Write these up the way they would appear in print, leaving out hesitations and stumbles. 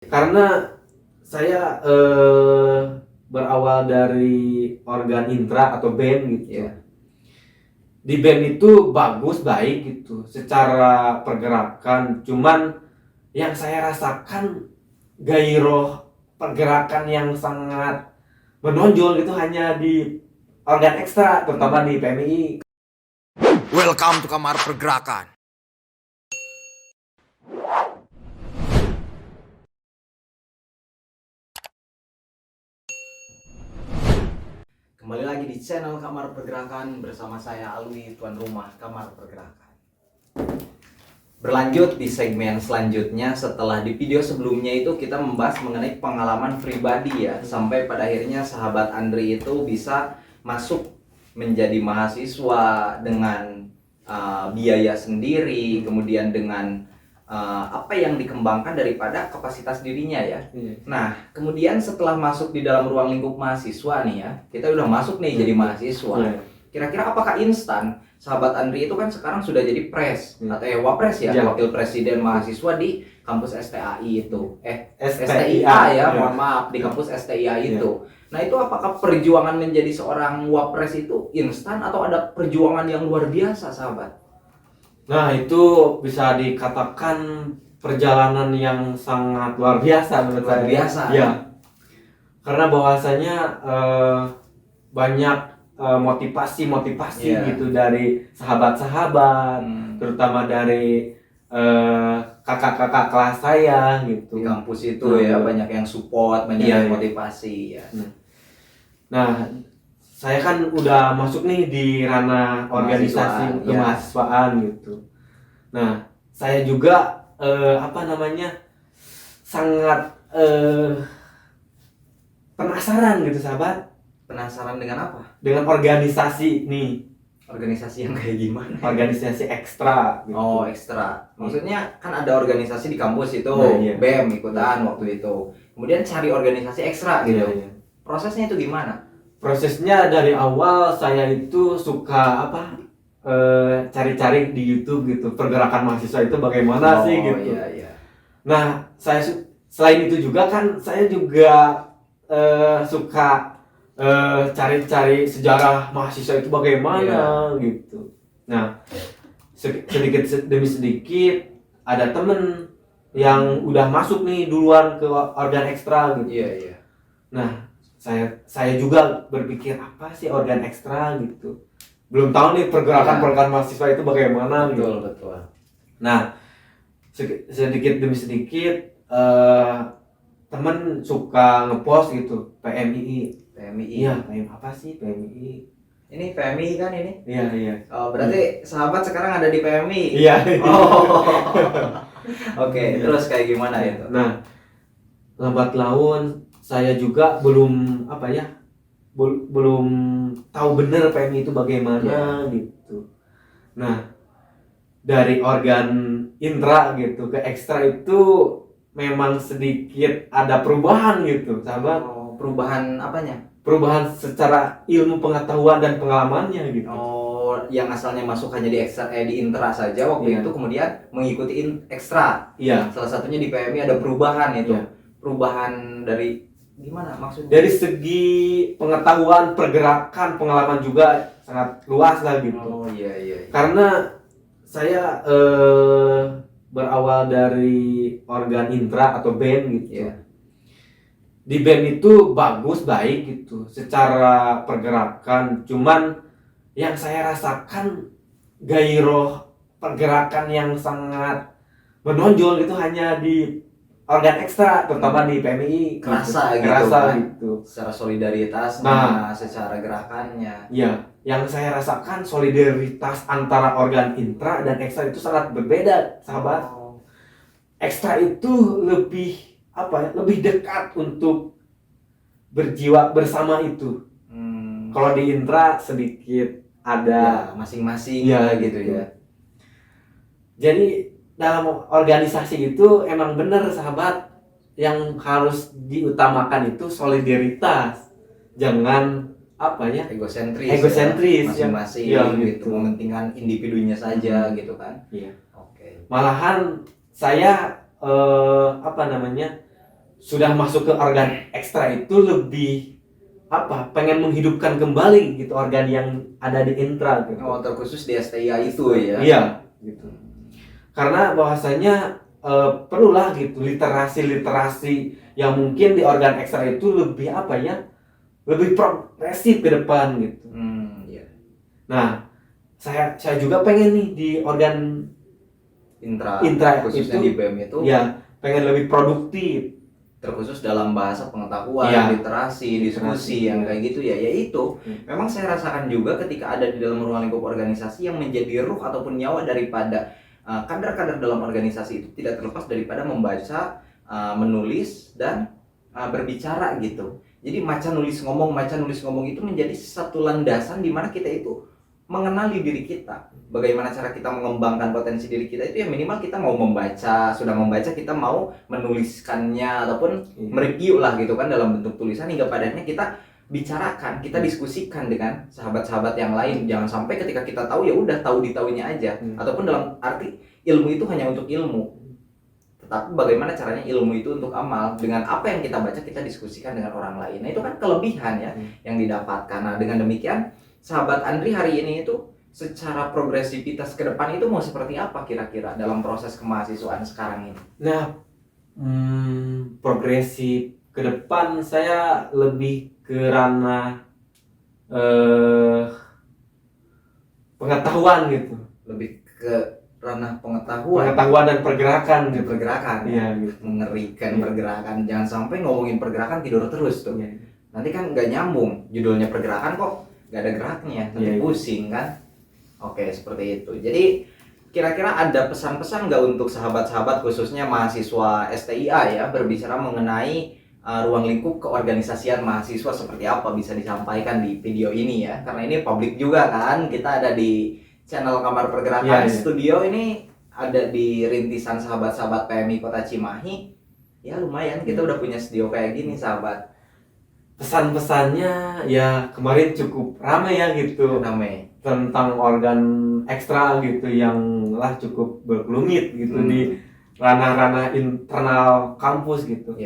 Karena saya berawal dari organ intra atau band gitu. Iya. Di band itu bagus, baik gitu secara pergerakan. Cuman yang saya rasakan gairah pergerakan yang sangat menonjol gitu hanya di organ ekstra, terutama di PMI. Welcome to Kamar Pergerakan. Kembali lagi di channel Kamar Pergerakan bersama saya Alwi, tuan rumah Kamar Pergerakan. Berlanjut di segmen selanjutnya, setelah di video sebelumnya itu kita membahas mengenai pengalaman pribadi ya, sampai pada akhirnya sahabat Andri itu bisa masuk menjadi mahasiswa dengan biaya sendiri, kemudian dengan apa yang dikembangkan daripada kapasitas dirinya ya. Nah, kemudian setelah masuk di dalam ruang lingkup mahasiswa nih ya, kita udah masuk nih jadi mahasiswa. Kira-kira apakah instan? Sahabat Andri itu kan sekarang sudah jadi pres atau wapres ya, wakil presiden mahasiswa di kampus STAI itu. STIA ya, mohon maaf, di kampus STIA itu. Nah, itu apakah perjuangan menjadi seorang wapres itu instan atau ada perjuangan yang luar biasa, sahabat? Nah, itu bisa dikatakan perjalanan yang sangat luar biasa menurut saya. Luar biasa. Ya. Karena bahwasanya banyak motivasi gitu dari sahabat-sahabat, terutama dari kakak-kakak kelas saya gitu. Di kampus itu ya banyak yang support, banyak yang motivasi ya. Nah, saya kan udah masuk nih di ranah organisasi kemahasiswaan gitu. Nah, saya juga sangat penasaran gitu, sahabat. Penasaran dengan apa? Dengan organisasi nih. Organisasi yang kayak gimana? Organisasi ekstra gitu. Oh, ekstra. Maksudnya kan ada organisasi di kampus itu, BEM ikutan waktu itu. Kemudian cari organisasi ekstra gitu. Prosesnya itu gimana? Prosesnya dari awal saya itu suka cari-cari di YouTube gitu, pergerakan mahasiswa itu bagaimana sih gitu. Iya. Nah, saya selain itu juga kan saya juga suka cari-cari sejarah mahasiswa itu bagaimana gitu. Nah, sedikit demi sedikit ada temen yang udah masuk nih duluan ke organ ekstra gitu. Iya. Nah, saya juga berpikir apa sih organ ekstra gitu. Belum tahu nih pergerakan mahasiswa itu bagaimana gitu. Betul. Nah, sedikit demi sedikit temen suka ngepost gitu PMII. Iya, apa sih PMII? Ini PMI kan ini? Iya. Oh, berarti sahabat sekarang ada di PMI? Iya. Oke, terus kayak gimana itu? Nah, lambat laun saya juga belum belum tahu bener PMI itu bagaimana gitu. Nah, dari organ intra gitu ke ekstra itu memang sedikit ada perubahan gitu, sahabat. Perubahan apanya? Perubahan secara ilmu pengetahuan dan pengalamannya gitu. Oh, yang asalnya masuk hanya di ekstra di intra saja waktu itu kemudian mengikuti ekstra. Iya. Salah satunya di PMI ada perubahan itu. Perubahan dari gimana maksudnya? Dari segi pengetahuan, pergerakan, pengalaman juga sangat luas lah gitu. Oh iya. Karena saya berawal dari organ intra atau band gitu. Di band itu bagus, baik gitu secara pergerakan. Cuman yang saya rasakan gairah pergerakan yang sangat menonjol gitu hanya di organ ekstra, terutama di PMI. Kerasa gitu. Secara solidaritasnya, secara gerakannya. Iya, yang saya rasakan solidaritas antara organ intra dan ekstra itu sangat berbeda, sahabat. Ekstra itu lebih dekat untuk berjiwa bersama itu. Kalau di intra sedikit ada masing-masing gitu ya. Jadi dalam organisasi itu emang benar, sahabat, yang harus diutamakan itu solidaritas, jangan egosentris masing-masing gitu, mementingkan individunya saja gitu kan. Iya. Malahan saya sudah masuk ke organ ekstra itu lebih pengen menghidupkan kembali gitu organ yang ada di intra gitu. Oh, terkhusus di STIA itu ya. Iya gitu. Karena bahwasanya perlulah gitu literasi yang mungkin di organ ekstra itu lebih lebih progresif ke depan gitu. Iya. Nah, saya juga pengen nih di organ Intra itu, khususnya di BEM itu ya pengen lebih produktif, terkhusus dalam bahasa pengetahuan, Iya. literasi, diskusi yang kayak gitu ya. Yaitu memang saya rasakan juga ketika ada di dalam ruang lingkup organisasi yang menjadi ruh ataupun nyawa daripada kader-kader dalam organisasi itu tidak terlepas daripada membaca, menulis dan berbicara gitu. Jadi maca nulis ngomong itu menjadi satu landasan di mana kita itu mengenali diri kita. Bagaimana cara kita mengembangkan potensi diri kita itu ya minimal kita mau membaca, sudah membaca kita mau menuliskannya ataupun mereview lah gitu kan dalam bentuk tulisan hingga pada akhirnya kita bicarakan, kita diskusikan dengan sahabat-sahabat yang lain. Jangan sampai ketika kita tahu ya udah tahu ditahuinya aja ataupun dalam arti ilmu itu hanya untuk ilmu. Tetapi bagaimana caranya ilmu itu untuk amal, dengan apa yang kita baca kita diskusikan dengan orang lain. Nah, itu kan kelebihan ya yang didapatkan. Nah, dengan demikian sahabat Andri hari ini itu secara progresivitas ke depan itu mau seperti apa kira-kira dalam proses kemahasiswaan sekarang ini? Nah, progresif ke depan saya lebih ke ranah pengetahuan gitu. Lebih ke ranah pengetahuan Dan pergerakan gitu. Pergerakan. Iya gitu. Mengerikan pergerakan. Jangan sampai ngomongin pergerakan tidur terus tuh. Nanti kan nggak nyambung. Judulnya pergerakan kok nggak ada geraknya, nanti pusing kan. Oke, seperti itu. Jadi kira-kira ada pesan-pesan nggak untuk sahabat-sahabat khususnya mahasiswa STIA ya berbicara mengenai ruang lingkup keorganisasian mahasiswa seperti apa bisa disampaikan di video ini ya, karena ini publik juga kan, kita ada di channel Kamar Pergerakan. Studio ini ada di rintisan sahabat-sahabat PMI Kota Cimahi ya, lumayan kita udah punya studio kayak gini sahabat. Pesan-pesannya ya kemarin cukup ramai ya gitu, tentang organ ekstra gitu yang cukup berkelumit gitu di ranah-ranah internal kampus gitu.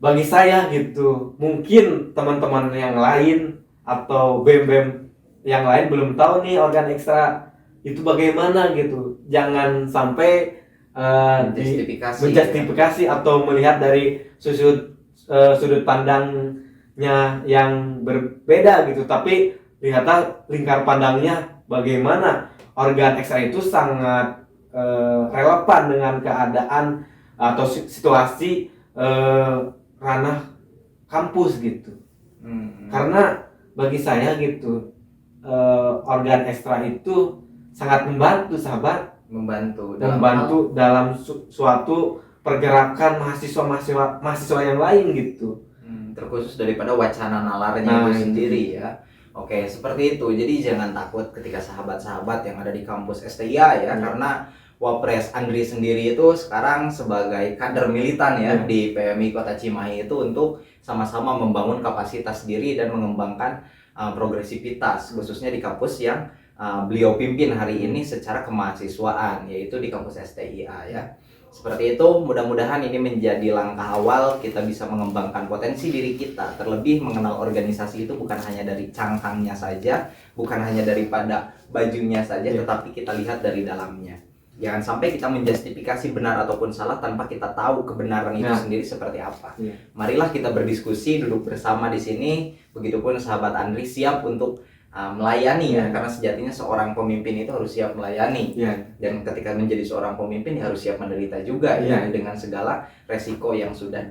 Bagi saya gitu, mungkin teman-teman yang lain atau BEM-BEM yang lain belum tahu nih organ ekstra itu bagaimana gitu. Jangan sampai menjustifikasi atau melihat dari sudut pandangnya yang berbeda gitu, tapi lihatlah lingkar pandangnya bagaimana organ ekstra itu sangat relevan dengan keadaan atau situasi ranah kampus gitu. Karena bagi saya gitu organ ekstra itu sangat membantu sahabat, membantu dalam suatu pergerakan mahasiswa yang lain gitu. Terkhusus daripada wacana nalarnya itu sendiri ya. Oke, seperti itu. Jadi jangan takut ketika sahabat-sahabat yang ada di kampus STIA ya, karena Wapres Andri sendiri itu sekarang sebagai kader militan ya di PMI Kota Cimahi itu untuk sama-sama membangun kapasitas diri dan mengembangkan progresivitas khususnya di kampus yang beliau pimpin hari ini secara kemahasiswaan, yaitu di kampus STIA ya. Seperti itu, mudah-mudahan ini menjadi langkah awal kita bisa mengembangkan potensi diri kita, terlebih mengenal organisasi itu bukan hanya dari cangkangnya saja, bukan hanya daripada bajunya saja, tetapi kita lihat dari dalamnya. Jangan sampai kita menjustifikasi benar ataupun salah tanpa kita tahu kebenaran itu sendiri seperti apa. Marilah kita berdiskusi, duduk bersama di sini. Begitupun sahabat Andri siap untuk melayani ya, karena sejatinya seorang pemimpin itu harus siap melayani. Dan ketika menjadi seorang pemimpin harus siap menderita juga ya, dengan segala resiko yang sudah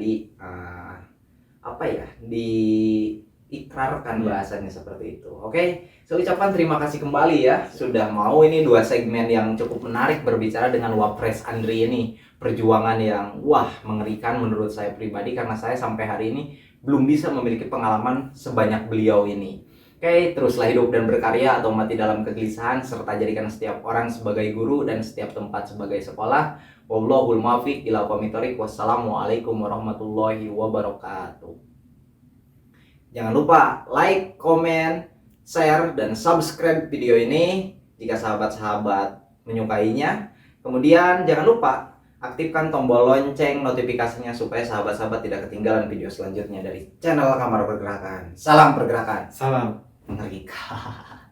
diikrarkan bahasanya seperti itu. Oke, saya ucapkan terima kasih kembali ya sudah mau ini 2 segmen yang cukup menarik berbicara dengan Wapres Andri ini. Perjuangan yang mengerikan menurut saya pribadi, karena saya sampai hari ini belum bisa memiliki pengalaman sebanyak beliau ini. Oke, teruslah hidup dan berkarya atau mati dalam kegelisahan, serta jadikan setiap orang sebagai guru dan setiap tempat sebagai sekolah. Wallahul muwaffiq ila aqwamit thoriq. Wassalamualaikum warahmatullahi wabarakatuh. Jangan lupa like, komen, share, dan subscribe video ini jika sahabat-sahabat menyukainya. Kemudian jangan lupa aktifkan tombol lonceng notifikasinya supaya sahabat-sahabat tidak ketinggalan video selanjutnya dari channel Kamar Pergerakan. Salam pergerakan. Salam. Mengerikan.